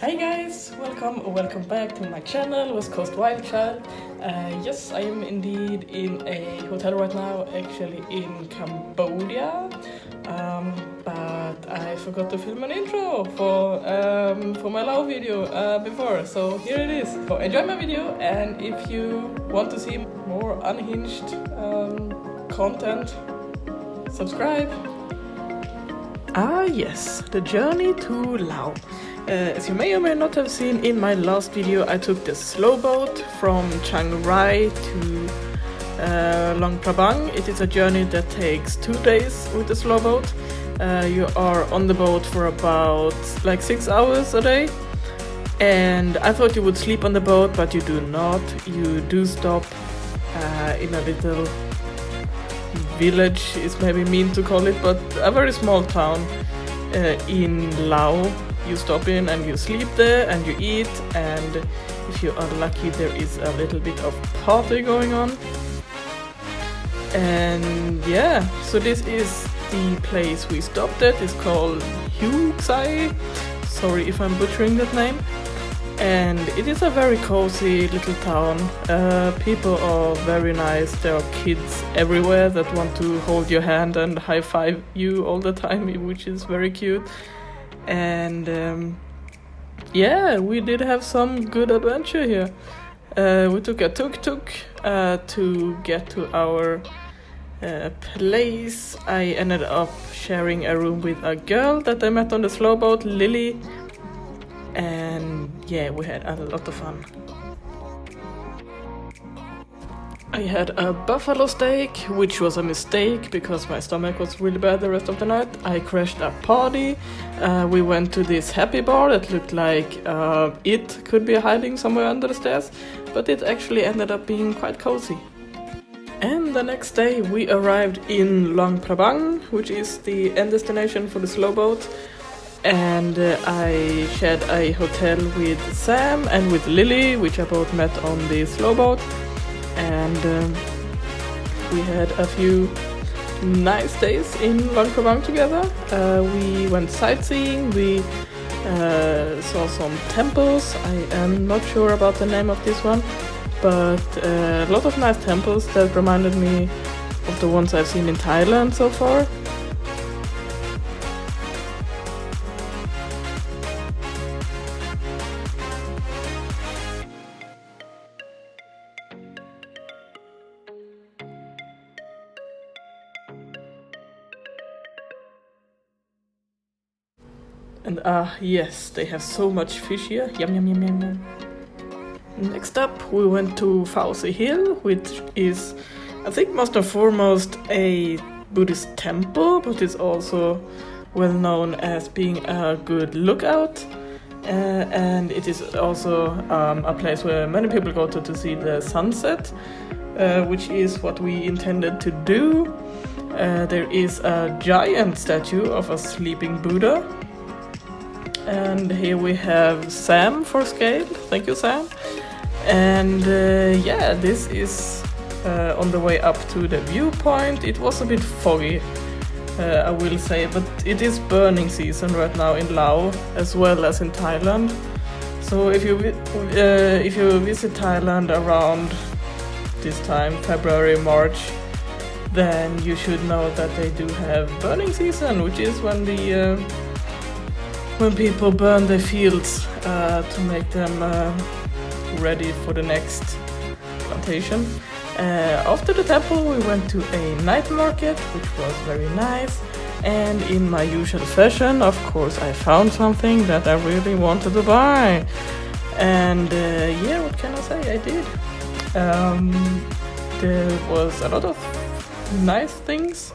Hi guys, welcome back to my channel, West Coast Wild Child. Yes, I am indeed in a hotel right now, actually in Cambodia. But I forgot to film an intro for my Laos video before, so here it is. So enjoy my video, and if you want to see more unhinged content, subscribe. Yes, the journey to Laos. As you may or may not have seen in my last video, I took the slow boat from Chiang Rai to Luang Prabang. It is a journey that takes 2 days with the slow boat. You are on the boat for about like 6 hours a day, and I thought you would sleep on the boat, but you do not. You do stop in a little village, is maybe mean to call it, but a very small town in Laos. You stop in and you sleep there and you eat, and if you are lucky there is a little bit of party going on. And yeah, so this is the place we stopped at. It's called lilywillard. Sorry if I'm butchering that name. And it is a very cozy little town. People are very nice. There are kids everywhere that want to hold your hand and high five you all the time, which is very cute. And yeah, we did have some good adventure here. We took a tuk-tuk to get to our place. I ended up sharing a room with a girl that I met on the slow boat, Lily, and yeah, we had a lot of fun. I had a buffalo steak, which was a mistake because my stomach was really bad the rest of the night. I crashed a party. We went to this happy bar that looked like it could be hiding somewhere under the stairs, but it actually ended up being quite cozy. And the next day we arrived in Luang Prabang, which is the end destination for the slow boat. And I shared a hotel with Sam and with Lily, which I both met on the slow boat. And we had a few nice days in Luang Prabang together. We went sightseeing, we saw some temples. I am not sure about the name of this one, but a lot of nice temples that reminded me of the ones I've seen in Thailand so far. And yes, they have so much fish here. Yum yum yum yum yum. Next up, we went to Phao Hill, which is, I think, most and foremost a Buddhist temple, but it's also well known as being a good lookout. And it is also a place where many people go to see the sunset, which is what we intended to do. There is a giant statue of a sleeping Buddha. And here we have Sam for scale. Thank you, Sam. And yeah, this is on the way up to the viewpoint. It was a bit foggy, I will say, but it is burning season right now in Laos as well as in Thailand. So if you visit Thailand around this time, February, March, then you should know that they do have burning season, which is when people burn their fields to make them ready for the next plantation. After the temple we went to a night market, which was very nice, and in my usual fashion, of course, I found something that I really wanted to buy. And yeah, what can I say? I did. There was a lot of nice things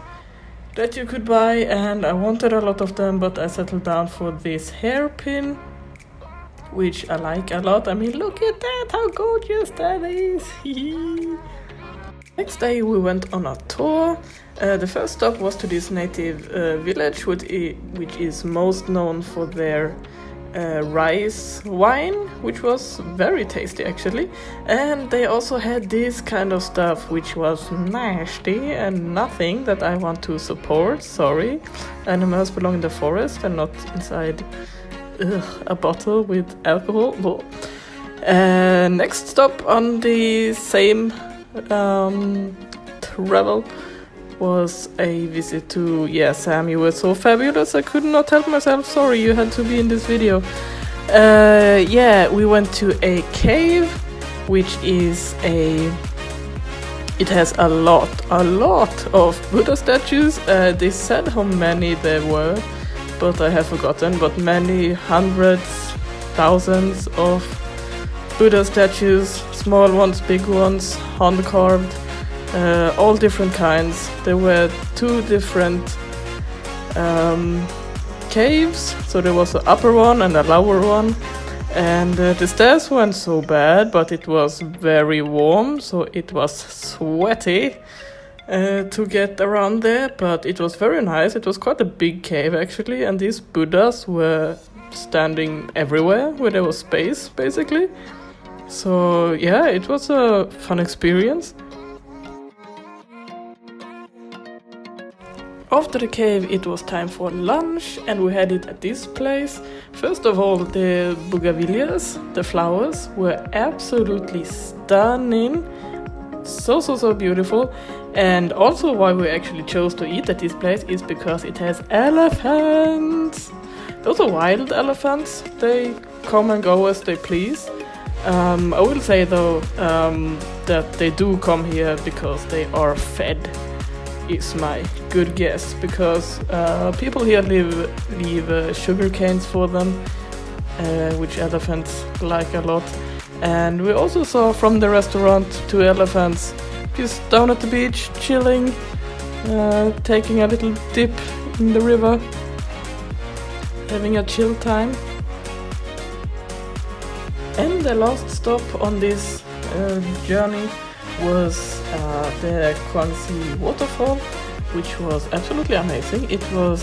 that you could buy, and I wanted a lot of them, but I settled down for this hairpin, which I like a lot. I mean, look at that, how gorgeous that is. Next day we went on a tour. The first stop was to this native village, which is most known for their rice wine, which was very tasty actually. And they also had this kind of stuff which was nasty and nothing that I want to support. Sorry, animals belong in the forest and not inside a bottle with alcohol. Well, next stop on the same travel was a visit to, yeah, Sam, you were so fabulous, I could not help myself, sorry, you had to be in this video. Yeah, we went to a cave, which is it has a lot of Buddha statues. They said how many there were, but I have forgotten, but many hundreds, thousands of Buddha statues, small ones, big ones, hand carved, all different kinds. There were 2 different caves, so there was an upper one and a lower one, and the stairs weren't so bad, but it was very warm, so it was sweaty to get around there, but it was very nice. It was quite a big cave actually, and these Buddhas were standing everywhere where there was space basically. So yeah, it was a fun experience. After the cave it was time for lunch, and we had it at this place. First of all, the bougainvilleas, the flowers, were absolutely stunning. So beautiful. And also why we actually chose to eat at this place is because it has elephants. Those are wild elephants. They come and go as they please. I will say though that they do come here because they are fed, is my good guess, because people here leave sugar canes for them, which elephants like a lot. And we also saw from the restaurant 2 elephants just down at the beach, chilling, taking a little dip in the river, having a chill time. And the last stop on this journey was the Kwanzi waterfall, which was absolutely amazing. It was,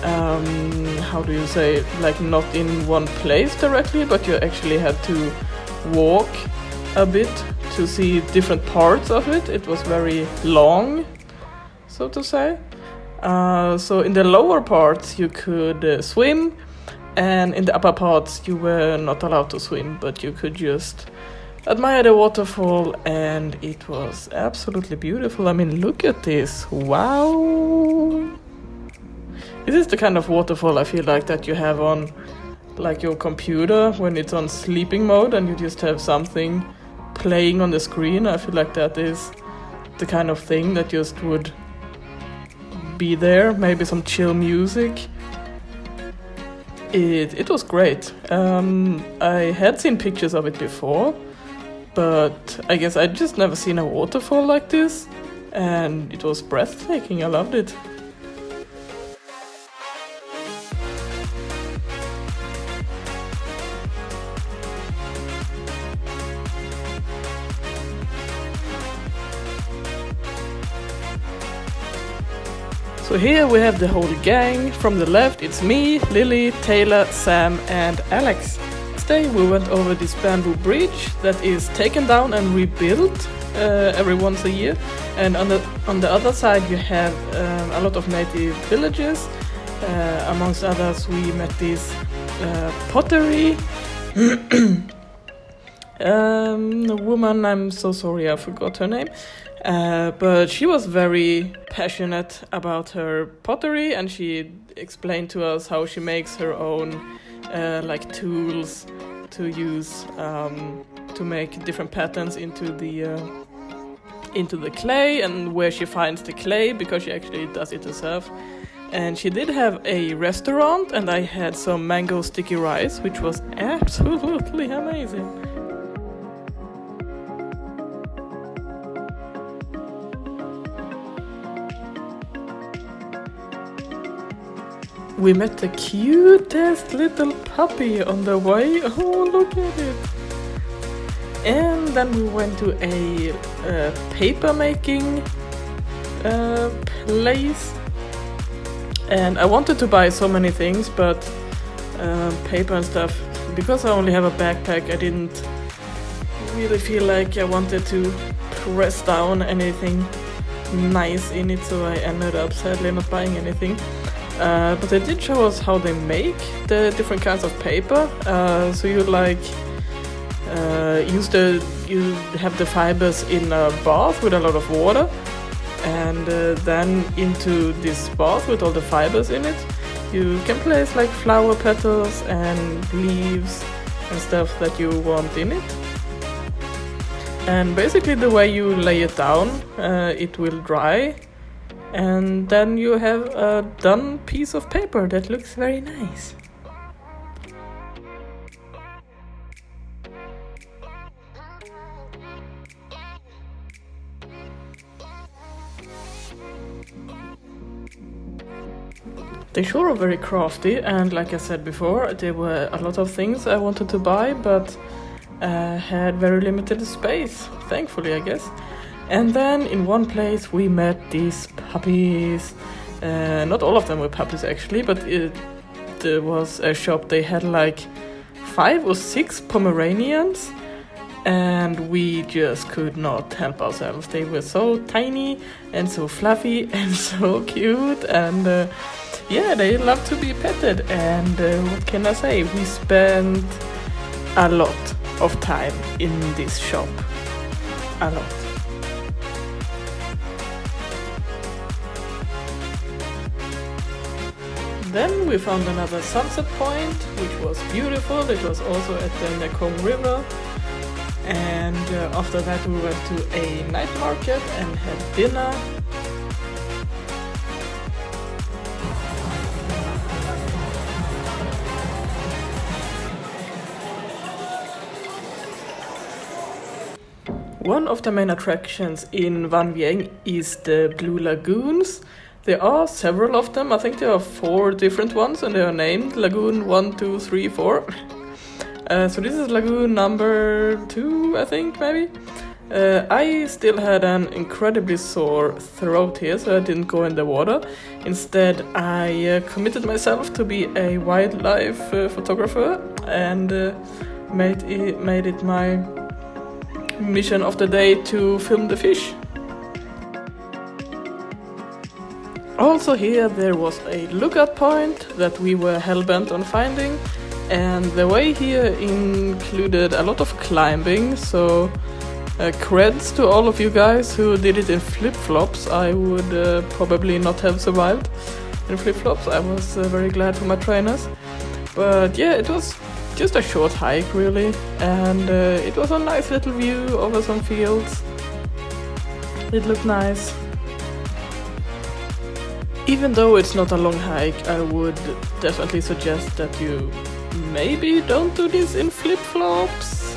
how do you say, like not in one place directly, but you actually had to walk a bit to see different parts of it. It was very long, so to say. So in the lower parts you could swim, and in the upper parts you were not allowed to swim, but you could just admire the waterfall, and it was absolutely beautiful. I mean, look at this. Wow! This is the kind of waterfall I feel like that you have on like your computer when it's on sleeping mode and you just have something playing on the screen. I feel like that is the kind of thing that just would be there. Maybe some chill music. It was great. I had seen pictures of it before, but I guess I'd just never seen a waterfall like this, and it was breathtaking. I loved it. So here we have the whole gang. From the left it's me, Lily, Taylor, Sam and Alex. Today we went over this bamboo bridge that is taken down and rebuilt every once a year. And on the other side you have a lot of native villages. Amongst others we met this pottery. A woman, I'm so sorry I forgot her name. But she was very passionate about her pottery, and she explained to us how she makes her own like tools to use to make different patterns into the clay, and where she finds the clay, because she actually does it herself. And she did have a restaurant, and I had some mango sticky rice, which was absolutely amazing. We met the cutest little puppy on the way. Oh, look at it. And then we went to a paper making place. And I wanted to buy so many things, but paper and stuff, because I only have a backpack, I didn't really feel like I wanted to press down anything nice in it, so I ended up sadly not buying anything. But they did show us how they make the different kinds of paper. So you like you have the fibers in a bath with a lot of water, and then into this bath with all the fibers in it, you can place like flower petals and leaves and stuff that you want in it. And basically the way you lay it down, it will dry, and then you have a done piece of paper that looks very nice. They sure are very crafty, and like I said before, there were a lot of things I wanted to buy, but had very limited space, thankfully I guess. And then in one place we met these puppies. Not all of them were puppies actually, but there was a shop, they had like 5 or 6 Pomeranians, and we just could not help ourselves. They were so tiny and so fluffy and so cute, and yeah, they love to be petted. And what can I say, we spent a lot of time in this shop, a lot. Then we found another sunset point, which was beautiful. It was also at the Mekong River. And after that we went to a night market and had dinner. One of the main attractions in Van Vieng is the Blue Lagoons. There are several of them. I think there are 4 different ones, and they are named Lagoon 1, 2, 3, 4. So this is Lagoon number 2, I think, maybe. I still had an incredibly sore throat here, so I didn't go in the water. Instead, I committed myself to be a wildlife photographer, and made it my mission of the day to film the fish. Also here there was a lookout point that we were hellbent on finding, and the way here included a lot of climbing, so creds to all of you guys who did it in flip-flops. I would probably not have survived in flip-flops. I was very glad for my trainers. But yeah, it was just a short hike really, and it was a nice little view over some fields. It looked nice. Even though it's not a long hike, I would definitely suggest that you maybe don't do this in flip-flops,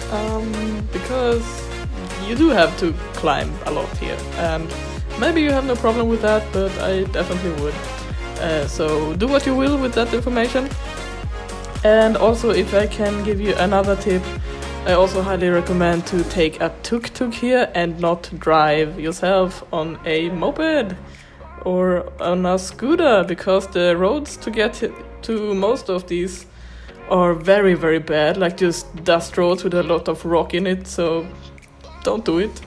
because you do have to climb a lot here, and maybe you have no problem with that, but I definitely would. So do what you will with that information. And also, if I can give you another tip, I also highly recommend to take a tuk-tuk here and not drive yourself on a moped or on a scooter, because the roads to get to most of these are very, very bad, like just dust roads with a lot of rock in it, so don't do it.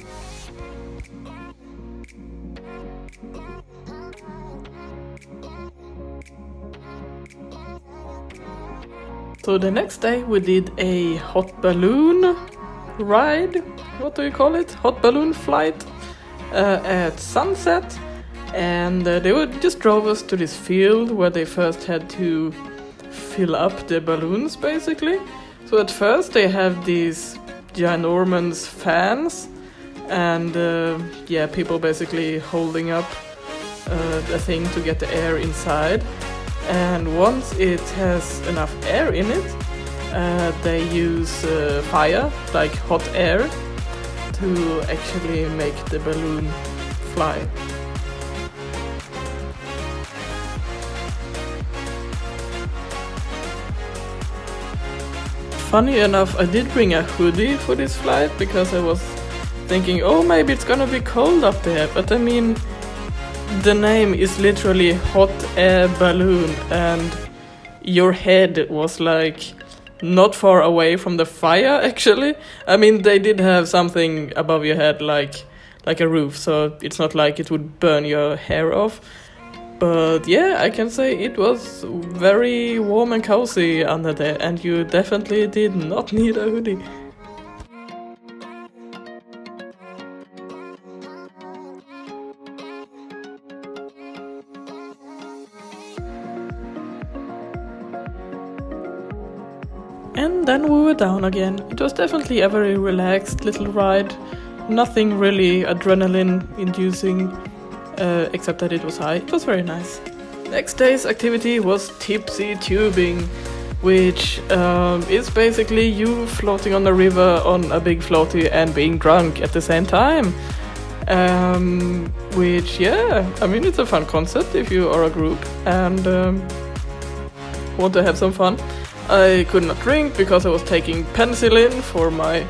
So the next day we did a hot balloon ride, what do you call it? Hot balloon flight at sunset. And they just drove us to this field where they first had to fill up the balloons basically. So at first they have these ginormous fans, and yeah, people basically holding up the thing to get the air inside. And once it has enough air in it, they use fire, like hot air, to actually make the balloon fly. Funny enough, I did bring a hoodie for this flight because I was thinking, oh, maybe it's gonna be cold up there. But I mean, the name is literally hot air balloon, and your head was like not far away from the fire actually. I mean, they did have something above your head like a roof, so it's not like it would burn your hair off. But yeah, I can say it was very warm and cozy under there, and you definitely did not need a hoodie. And then we were down again. It was definitely a very relaxed little ride. Nothing really adrenaline inducing, except that it was high. It was very nice. Next day's activity was tipsy tubing, which is basically you floating on the river on a big floaty and being drunk at the same time. Which, yeah, I mean, it's a fun concept if you are a group and want to have some fun. I could not drink because I was taking penicillin for my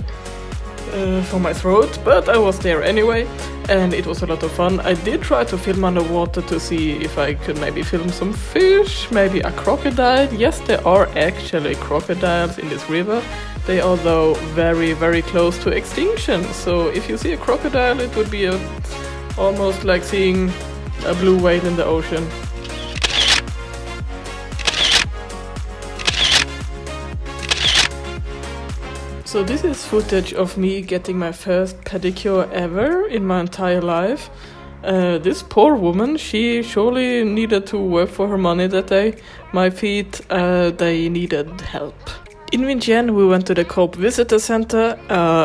throat, but I was there anyway, and it was a lot of fun. I did try to film underwater to see if I could maybe film some fish, maybe a crocodile. Yes, there are actually crocodiles in this river. They are though very, very close to extinction, so if you see a crocodile, it would be almost like seeing a blue whale in the ocean. So this is footage of me getting my first pedicure ever in my entire life. This poor woman, she surely needed to work for her money that day. My feet, they needed help. In Vientiane we went to the Cope Visitor Center.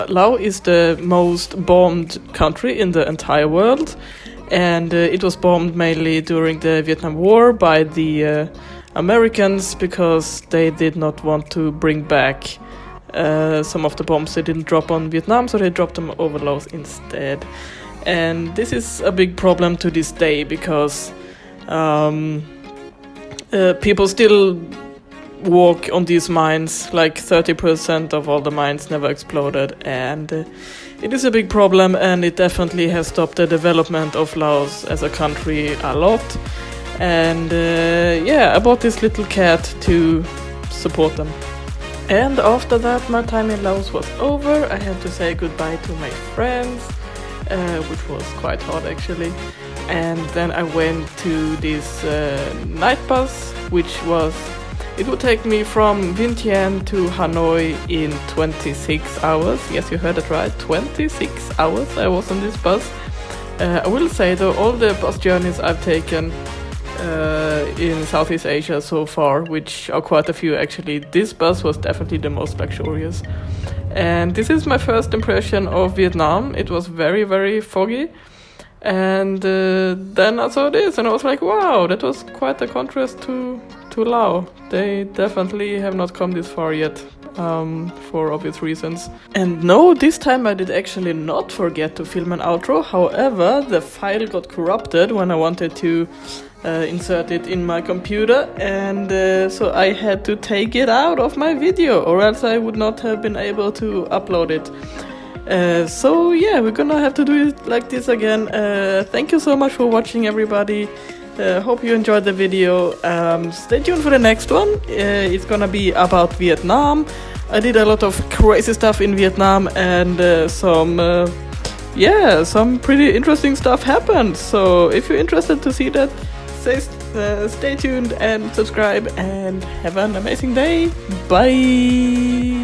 Laos is the most bombed country in the entire world. And it was bombed mainly during the Vietnam War by the Americans because they did not want to bring back some of the bombs they didn't drop on Vietnam, so they dropped them over Laos instead. And this is a big problem to this day because people still walk on these mines. Like 30% of all the mines never exploded, and it is a big problem, and it definitely has stopped the development of Laos as a country a lot. And yeah, I bought this little cat to support them. And after that, my time in Laos was over. I had to say goodbye to my friends, which was quite hard actually. And then I went to this night bus, it would take me from Vientiane to Hanoi in 26 hours. Yes, you heard it right, 26 hours I was on this bus. I will say though, all the bus journeys I've taken in Southeast Asia so far, which are quite a few actually, this bus was definitely the most luxurious. And this is my first impression of Vietnam. It was very, very foggy. And then I saw this and I was like, wow, that was quite a contrast to Laos. They definitely have not come this far yet, for obvious reasons. And no, this time I did actually not forget to film an outro. However, the file got corrupted when I wanted to insert it in my computer, and so I had to take it out of my video, or else I would not have been able to upload it. So yeah, we're gonna have to do it like this again. Thank you so much for watching, everybody. Hope you enjoyed the video. Stay tuned for the next one. It's gonna be about Vietnam. I did a lot of crazy stuff in Vietnam, and some pretty interesting stuff happened. So if you're interested to see that, stay tuned and subscribe, and have an amazing day. Bye!